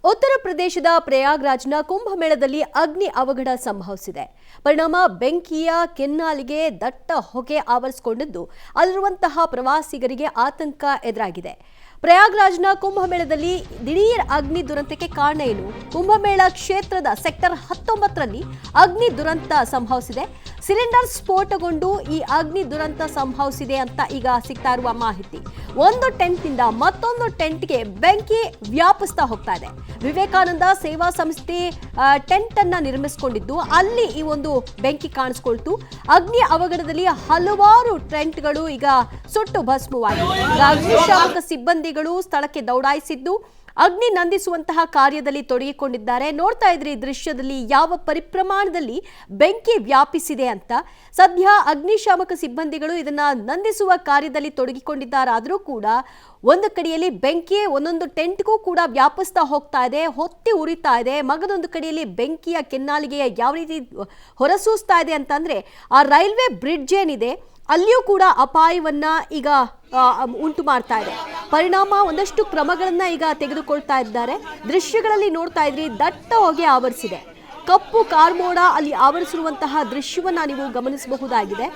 ಉತ್ತರ ಪ್ರದೇಶದ ಪ್ರಯಾಗ್ರಾಜ್ನ ಕುಂಭಮೇಳದಲ್ಲಿ ಅಗ್ನಿ ಅವಘಡ ಸಂಭವಿಸಿದೆ. ಪರಿಣಾಮ ಬೆಂಕಿಯ ಕೆನ್ನಾಲಿಗೆ ದಟ್ಟ ಹೊಗೆ ಆವರಿಸಿಕೊಂಡಿದ್ದು ಅಲ್ಲಿರುವಂತಹ ಪ್ರವಾಸಿಗರಿಗೆ ಆತಂಕ ಎದುರಾಗಿದೆ. ಪ್ರಯಾಗ್ರಾಜ್ನ ಕುಂಭಮೇಳದಲ್ಲಿ ದಿಢೀರ್ ಅಗ್ನಿ ದುರಂತಕ್ಕೆ ಕಾರಣ ಏನು? ಕುಂಭಮೇಳ ಕ್ಷೇತ್ರದ ಸೆಕ್ಟರ್ 19ರಲ್ಲಿ ಅಗ್ನಿ ದುರಂತ ಸಂಭವಿಸಿದೆ. ಸಿಲಿಂಡರ್ ಸ್ಫೋಟಗೊಂಡು ಈ ಅಗ್ನಿ ದುರಂತ ಸಂಭವಿಸಿದೆ ಅಂತ ಈಗ ಸಿಗ್ತಾ ಇರುವ ಮಾಹಿತಿ. ಒಂದು ಟೆಂಟ್ನಿಂದ ಮತ್ತೊಂದು ಟೆಂಟ್ಗೆ ಬೆಂಕಿ ವ್ಯಾಪಿಸ್ತಾ ಹೋಗ್ತಾ ಇದೆ. ವಿವೇಕಾನಂದ ಸೇವಾ ಸಂಸ್ಥೆ ಟೆಂಟ್ ಅನ್ನ ನಿರ್ಮಿಸಿಕೊಂಡಿದ್ದು ಅಲ್ಲಿ ಈ ಒಂದು ಬೆಂಕಿ ಕಾಣಿಸ್ಕೊಳ್ತು. ಅಗ್ನಿ ಅವಘಡದಲ್ಲಿ ಹಲವಾರು ಟೆಂಟ್ಗಳು ಈಗ ಸುಟ್ಟು ಭಸ್ಮವಾಗಿವೆ. ಅಗ್ನಿಶಾಮಕ ಸಿಬ್ಬಂದಿಗಳು ಸ್ಥಳಕ್ಕೆ ದೌಡಾಯಿಸಿದ್ದು ಅಗ್ನಿ ನಂದಿಸುವಂತಹ ಕಾರ್ಯದಲ್ಲಿ ತೊಡಗಿಕೊಂಡಿದ್ದಾರೆ. ನೋಡ್ತಾ ಇದ್ರಿ ದೃಶ್ಯದಲ್ಲಿ ಯಾವ ಪರಿಪ್ರಮಾಣದಲ್ಲಿ ಬೆಂಕಿ ವ್ಯಾಪಿಸಿದೆ ಅಂತ. ಸದ್ಯ ಅಗ್ನಿಶಾಮಕ ಸಿಬ್ಬಂದಿಗಳು ಇದನ್ನ ನಂದಿಸುವ ಕಾರ್ಯದಲ್ಲಿ ತೊಡಗಿಕೊಂಡಿದ್ದಾರಾದರೂ ಕೂಡ ಒಂದು ಕಡೆಯಲ್ಲಿ ಬೆಂಕಿ ಒಂದೊಂದು ಟೆಂಟ್ಗೂ ಕೂಡ ವ್ಯಾಪಿಸ್ತಾ ಹೋಗ್ತಾ ಇದೆ, ಹೊತ್ತಿ ಉರಿತಾ ಇದೆ. ಮಗದೊಂದು ಕಡೆಯಲ್ಲಿ ಬೆಂಕಿಯ ಕೆನ್ನಾಲಿಗೆಯ ಯಾವ ರೀತಿ ಹೊರಸೂಸ್ತಾ ಇದೆ ಅಂತಂದ್ರೆ ಆ ರೈಲ್ವೆ ಬ್ರಿಡ್ಜ್ ಏನಿದೆ ಅಲ್ಲಿಯೂ ಕೂಡ ಅಪಾಯವನ್ನ ಈಗ ಉಂಟು ಮಾಡ್ತಾ ಇದೆ. ಪರಿಣಾಮ ಒಂದಷ್ಟು ಕ್ರಮಗಳನ್ನ ಈಗ ತೆಗೆದುಕೊಳ್ತಾ ಇದ್ದಾರೆ. ದೃಶ್ಯಗಳಲ್ಲಿ ನೋಡ್ತಾ ಇದ್ರಿ ದಟ್ಟ ಹೊಗೆ ಆವರಿಸಿದೆ. ಕಪ್ಪು ಕಾರ್ಮೋಡ ಅಲ್ಲಿ ಆವರಿಸಿರುವಂತಹ ದೃಶ್ಯವನ್ನ ನೀವು ಗಮನಿಸಬಹುದಾಗಿದೆ.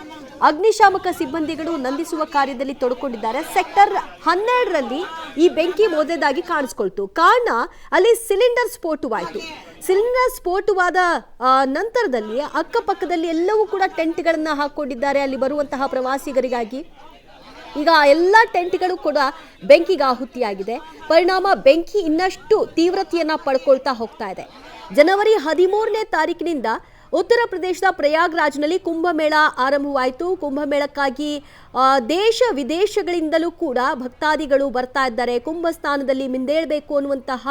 ಅಗ್ನಿಶಾಮಕ ಸಿಬ್ಬಂದಿಗಳು ನಂದಿಸುವ ಕಾರ್ಯದಲ್ಲಿ ತೊಡಕೊಂಡಿದ್ದಾರೆ. ಸೆಕ್ಟರ್ 12ರಲ್ಲಿ ಈ ಬೆಂಕಿ ಮೊದಲಾಗಿ ಕಾಣಿಸ್ಕೊಳ್ತು. ಕಾರಣ ಅಲ್ಲಿ ಸಿಲಿಂಡರ್ ಸ್ಫೋಟವಾಯಿತು. ಸಿಲಿಂಡರ್ ಸ್ಫೋಟವಾದ ನಂತರದಲ್ಲಿ ಅಕ್ಕಪಕ್ಕದಲ್ಲಿ ಎಲ್ಲವೂ ಕೂಡ ಟೆಂಟ್ಗಳನ್ನ ಹಾಕೊಂಡಿದ್ದಾರೆ ಅಲ್ಲಿ ಬರುವಂತಹ ಪ್ರವಾಸಿಗರಿಗಾಗಿ. ಈಗ ಎಲ್ಲ ಟೆಂಟ್ಗಳು ಕೂಡ ಬೆಂಕಿಗೆ ಆಹುತಿಯಾಗಿದೆ. ಪರಿಣಾಮ ಬೆಂಕಿ ಇನ್ನಷ್ಟು ತೀವ್ರತೆಯನ್ನ ಪಡ್ಕೊಳ್ತಾ ಹೋಗ್ತಾ ಇದೆ. ಜನವರಿ 13ನೇ ತಾರೀಕಿನಿಂದ ಉತ್ತರ ಪ್ರದೇಶದ ಪ್ರಯಾಗ್ರಾಜ್ನಲ್ಲಿ ಕುಂಭಮೇಳ ಆರಂಭವಾಯಿತು. ಕುಂಭಮೇಳಕ್ಕಾಗಿ ದೇಶ ವಿದೇಶಗಳಿಂದಲೂ ಕೂಡ ಭಕ್ತಾದಿಗಳು ಬರ್ತಾ ಇದ್ದಾರೆ. ಕುಂಭಸ್ಥಾನದಲ್ಲಿ ಮಿಂದೇಳಬೇಕು ಅನ್ನುವಂತಹ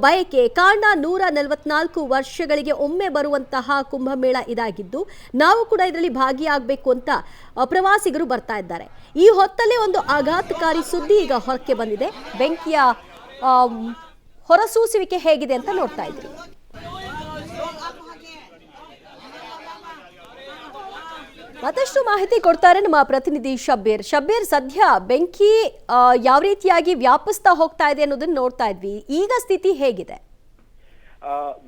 ಬಯಕೆ ಕಾರಣ 144 ವರ್ಷಗಳಿಗೆ ಒಮ್ಮೆ ಬರುವಂತಹ ಕುಂಭಮೇಳ ಇದಾಗಿದ್ದು ನಾವು ಕೂಡ ಇದರಲ್ಲಿ ಭಾಗಿಯಾಗಬೇಕು ಅಂತ ಪ್ರವಾಸಿಗರು ಬರ್ತಾ ಇದ್ದಾರೆ. ಈ ಹೊತ್ತಲ್ಲೇ ಒಂದು ಆಘಾತಕಾರಿ ಸುದ್ದಿ ಈಗ ಹೊರಕ್ಕೆ ಬಂದಿದೆ. ಬೆಂಕಿಯ ಹೊರಸೂಸುವಿಕೆ ಹೇಗಿದೆ ಅಂತ ನೋಡ್ತಾ ಇದ್ರಿ. ಮತ್ತಷ್ಟು ಮಾಹಿತಿ ಕೊಡ್ತಾರೆ ನಮ್ಮ ಪ್ರತಿನಿಧಿ ಶಬ್ಬೀರ್. ಸದ್ಯ ಬೆಂಕಿ ಯಾವ ರೀತಿಯಾಗಿ ವ್ಯಾಪಿಸ್ತಾ ಹೋಗ್ತಾ ಇದೆ ಅನ್ನೋದನ್ನ ನೋಡ್ತಾ ಇದ್ವಿ. ಈಗ ಸ್ಥಿತಿ ಹೇಗಿದೆ?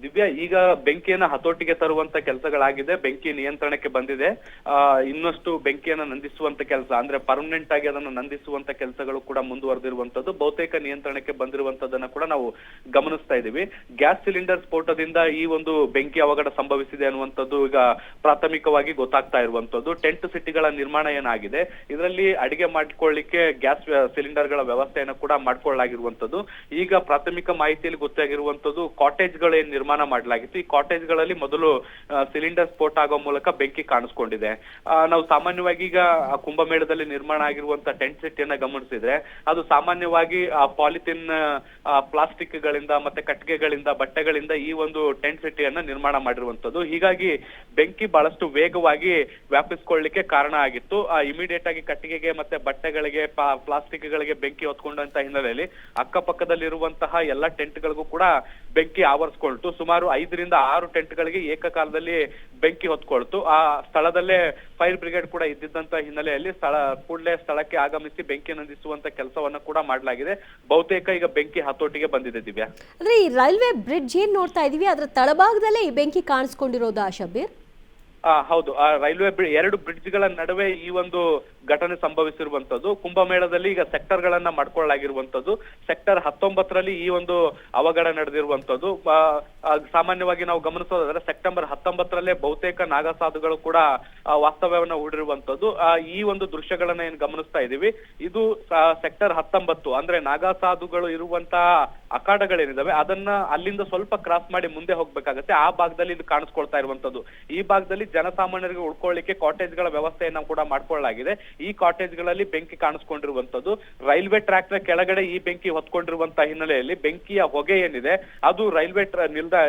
ದಿವ್ಯಾ, ಈಗ ಬೆಂಕಿಯನ್ನ ಹತೋಟಿಗೆ ತರುವಂತ ಕೆಲಸಗಳಾಗಿದೆ. ಬೆಂಕಿ ನಿಯಂತ್ರಣಕ್ಕೆ ಬಂದಿದೆ. ಇನ್ನಷ್ಟು ಬೆಂಕಿಯನ್ನ ನಂದಿಸುವಂತ ಕೆಲಸ ಅಂದ್ರೆ ಪರ್ಮನೆಂಟ್ ಆಗಿ ಅದನ್ನ ನಂದಿಸುವಂತ ಕೆಲಸಗಳು ಕೂಡ ಮುಂದುವರೆದಿರುವಂತದ್ದು. ಬಹುತೇಕ ನಿಯಂತ್ರಣಕ್ಕೆ ಬಂದಿರುವಂತದನ್ನ ಕೂಡ ನಾವು ಗಮನಿಸ್ತಾ ಇದೀವಿ. ಗ್ಯಾಸ್ ಸಿಲಿಂಡರ್ ಸ್ಫೋಟದಿಂದ ಈ ಒಂದು ಬೆಂಕಿ ಅವಘಡ ಸಂಭವಿಸಿದೆ ಅನ್ನುವಂಥದ್ದು ಈಗ ಪ್ರಾಥಮಿಕವಾಗಿ ಗೊತ್ತಾಗ್ತಾ ಇರುವಂತದ್ದು. ಟೆಂಟ್ ಸಿಟಿಗಳ ನಿರ್ಮಾಣ ಏನಾಗಿದೆ, ಇದರಲ್ಲಿ ಅಡಿಗೆ ಮಾಡ್ಕೊಳ್ಳಿಕ್ಕೆ ಗ್ಯಾಸ್ ಸಿಲಿಂಡರ್ ಗಳ ವ್ಯವಸ್ಥೆಯನ್ನು ಕೂಡ ಮಾಡ್ಕೊಳ್ಳಲಾಗಿರುವಂತದ್ದು. ಈಗ ಪ್ರಾಥಮಿಕ ಮಾಹಿತಿಯಲ್ಲಿ ಗೊತ್ತಾಗಿರುವಂತದ್ದು ಕಾಟೇಜ್ ಏನ್ ನಿರ್ಮಾಣ ಮಾಡಲಾಗಿತ್ತು. ಈ ಕಾಟೇಜ್ ಗಳಲ್ಲಿ ಮೊದಲು ಸಿಲಿಂಡರ್ ಸ್ಫೋಟ ಆಗೋ ಮೂಲಕ ಬೆಂಕಿ ಕಾಣಿಸ್ಕೊಂಡಿದೆ. ನಾವು ಸಾಮಾನ್ಯವಾಗಿ ಈಗ ಕುಂಭಮೇಳದಲ್ಲಿ ನಿರ್ಮಾಣ ಆಗಿರುವಂತ ಟೆಂಟ್ ಸಿಟಿಯನ್ನ ಗಮನಿಸಿದ್ರೆ ಅದು ಸಾಮಾನ್ಯವಾಗಿ ಪಾಲಿಥಿನ್ ಪ್ಲಾಸ್ಟಿಕ್ ಗಳಿಂದ ಮತ್ತೆ ಕಟ್ಟಿಗೆಗಳಿಂದ ಬಟ್ಟೆಗಳಿಂದ ಈ ಒಂದು ಟೆಂಟ್ ಸಿಟಿಯನ್ನ ನಿರ್ಮಾಣ ಮಾಡಿರುವಂತದ್ದು. ಹೀಗಾಗಿ ಬೆಂಕಿ ಬಹಳಷ್ಟು ವೇಗವಾಗಿ ವ್ಯಾಪಿಸ್ಕೊಳ್ಳಿಕ್ಕೆ ಕಾರಣ ಆಗಿತ್ತು. ಇಮಿಡಿಯೇಟ್ ಆಗಿ ಕಟ್ಟಿಗೆಗೆ ಮತ್ತೆ ಬಟ್ಟೆಗಳಿಗೆ ಪ್ಲಾಸ್ಟಿಕ್ ಗಳಿಗೆ ಬೆಂಕಿ ಹೊತ್ಕೊಂಡಂತ ಹಿನ್ನೆಲೆಯಲ್ಲಿ ಅಕ್ಕಪಕ್ಕದಲ್ಲಿರುವಂತಹ ಎಲ್ಲ ಟೆಂಟ್ ಗಳಿಗೂ ಕೂಡ ಬೆಂಕಿ ಆವರಿಸ್ಕೊಳ್ತು. ಸುಮಾರು 5ರಿಂದ 6 ಟೆಂಟ್ಗಳಿಗೆ ಏಕಕಾಲದಲ್ಲಿ ಬೆಂಕಿ ಹೊತ್ಕೊಳ್ತು. ಆ ಸ್ಥಳದಲ್ಲೇ ಫೈರ್ ಬ್ರಿಗೇಡ್ ಕೂಡ ಇದ್ದಿದ್ದಂತ ಹಿನ್ನೆಲೆಯಲ್ಲಿ ಕೂಡಲೇ ಸ್ಥಳಕ್ಕೆ ಆಗಮಿಸಿ ಬೆಂಕಿ ನಂದಿಸುವಂತ ಕೆಲಸವನ್ನ ಕೂಡ ಮಾಡಲಾಗಿದೆ. ಬಹುತೇಕ ಈಗ ಬೆಂಕಿ ಹತೋಟಿಗೆ ಬಂದಿದೆ. ದಿವ್ಯಾ, ಅಂದ್ರೆ ಈ ರೈಲ್ವೆ ಬ್ರಿಡ್ಜ್ ಏನ್ ನೋಡ್ತಾ ಇದೀವಿ ಅದರ ತಳಭಾಗದಲ್ಲೇ ಈ ಬೆಂಕಿ ಕಾಣಿಸ್ಕೊಂಡಿರೋದಾ ಶಬ್ಬೀರ್? ಹೌದು, ಆ ರೈಲ್ವೆ 2 ಬ್ರಿಡ್ಜ್ ಗಳ ನಡುವೆ ಈ ಒಂದು ಘಟನೆ ಸಂಭವಿಸಿರುವಂತದ್ದು. ಕುಂಭಮೇಳದಲ್ಲಿ ಈಗ ಸೆಕ್ಟರ್ ಗಳನ್ನ ಮಾಡ್ಕೊಳ್ಳಲಾಗಿರುವಂತದ್ದು. ಸೆಕ್ಟರ್ 19ರಲ್ಲಿ ಈ ಒಂದು ಅವಘಡ ನಡೆದಿರುವಂತದ್ದು. ಸಾಮಾನ್ಯವಾಗಿ ನಾವು ಗಮನಿಸೋದಾದ್ರೆ ಸೆಪ್ಟೆಂಬರ್ 19ರಲ್ಲೇ ಬಹುತೇಕ ನಾಗಸಾಧುಗಳು ಕೂಡ ವಾಸ್ತವ್ಯವನ್ನ ಹೂಡಿರುವಂತದ್ದು. ಈ ಒಂದು ದೃಶ್ಯಗಳನ್ನ ಏನ್ ಗಮನಿಸ್ತಾ ಇದೀವಿ, ಇದು ಸೆಕ್ಟರ್ 19 ಅಂದ್ರೆ ನಾಗಸಾಧುಗಳು ಇರುವಂತಹ ಅಖಾಡಗಳೇನಿದಾವೆ ಅದನ್ನ ಅಲ್ಲಿಂದ ಸ್ವಲ್ಪ ಕ್ರಾಸ್ ಮಾಡಿ ಮುಂದೆ ಹೋಗ್ಬೇಕಾಗತ್ತೆ. ಆ ಭಾಗದಲ್ಲಿ ಇದು ಕಾಣಿಸ್ಕೊಳ್ತಾ ಇರುವಂತದ್ದು. ಈ ಭಾಗದಲ್ಲಿ ಜನಸಾಮಾನ್ಯರಿಗೆ ಉಳ್ಕೊಳ್ಳಿಕ್ಕೆ ಕಾಟೇಜ್ ಗಳ ವ್ಯವಸ್ಥೆಯನ್ನ ಕೂಡ ಮಾಡ್ಕೊಳ್ಳಲಾಗಿದೆ. ಈ ಕಾಟೇಜ್ ಗಳಲ್ಲಿ ಬೆಂಕಿ ಕಾಣಿಸ್ಕೊಂಡಿರುವಂತದ್ದು. ರೈಲ್ವೆ ಟ್ರ್ಯಾಕ್ ನ ಕೆಳಗಡೆ ಈ ಬೆಂಕಿ ಹೊತ್ಕೊಂಡಿರುವಂತಹ ಹಿನ್ನೆಲೆಯಲ್ಲಿ ಬೆಂಕಿಯ ಹೊಗೆ ಏನಿದೆ ಅದು ರೈಲ್ವೆ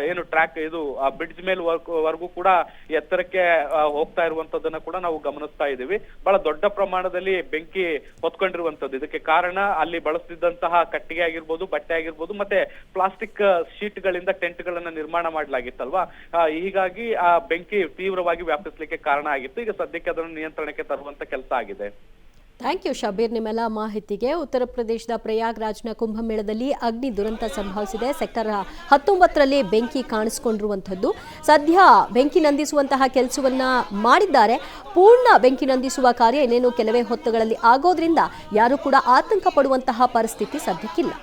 ಏನು ಟ್ರ್ಯಾಕ್ ಇದು ಬ್ರಿಡ್ಜ್ ಮೇಲ್ ವರ್ಗೂ ಕೂಡ ಎತ್ತರಕ್ಕೆ ಹೋಗ್ತಾ ಇರುವಂತದನ್ನ ಕೂಡ ನಾವು ಗಮನಿಸ್ತಾ ಇದೀವಿ. ಬಹಳ ದೊಡ್ಡ ಪ್ರಮಾಣದಲ್ಲಿ ಬೆಂಕಿ ಹೊತ್ಕೊಂಡಿರುವಂತದ್ದು. ಇದಕ್ಕೆ ಕಾರಣ ಅಲ್ಲಿ ಬಳಸ್ತಿದ್ದಂತಹ ಕಟ್ಟಿಗೆ ಆಗಿರ್ಬೋದು, ಬಟ್ಟೆ ಆಗಿರ್ಬೋದು, ಮತ್ತೆ ಪ್ಲಾಸ್ಟಿಕ್ ಶೀಟ್ ಗಳಿಂದ ಟೆಂಟ್ ಗಳನ್ನ ನಿರ್ಮಾಣ ಮಾಡಲಾಗಿತ್ತಲ್ವಾ. ಹೀಗಾಗಿ ಆ ಬೆಂಕಿ ತೀವ್ರವಾಗಿ ವ್ಯಾಪಿಸ್ಲಿಕ್ಕೆ ಕಾರಣ ಆಗಿತ್ತು. ಈಗ ಸದ್ಯಕ್ಕೆ ಅದನ್ನು ನಿಯಂತ್ರಣಕ್ಕೆ ತರುವಂತ ಕೆಲಸ ಆಗಿದೆ. ಥ್ಯಾಂಕ್ ಯು ಶಬೀರ್ ನಿಮ್ಮೆಲ್ಲ ಮಾಹಿತಿಗೆ. ಉತ್ತರ ಪ್ರದೇಶದ ಪ್ರಯಾಗ್ರಾಜ್ನ ಕುಂಭಮೇಳದಲ್ಲಿ ಅಗ್ನಿ ದುರಂತ ಸಂಭವಿಸಿದೆ. ಸೆಕ್ಟರ್ 19ರಲ್ಲಿ ಬೆಂಕಿ ಕಾಣಿಸಿಕೊಂಡಿರುವಂಥದ್ದು. ಸದ್ಯ ಬೆಂಕಿ ನಂದಿಸುವಂತಹ ಕೆಲಸವನ್ನ ಮಾಡಿದ್ದಾರೆ. ಪೂರ್ಣ ಬೆಂಕಿ ನಂದಿಸುವ ಕಾರ್ಯ ಇನ್ನೇನು ಕೆಲವೇ ಹೊತ್ತುಗಳಲ್ಲಿ ಆಗೋದ್ರಿಂದ ಯಾರು ಕೂಡ ಆತಂಕ ಪಡುವಂತಹ ಪರಿಸ್ಥಿತಿ ಸದ್ಯಕ್ಕಿಲ್ಲ.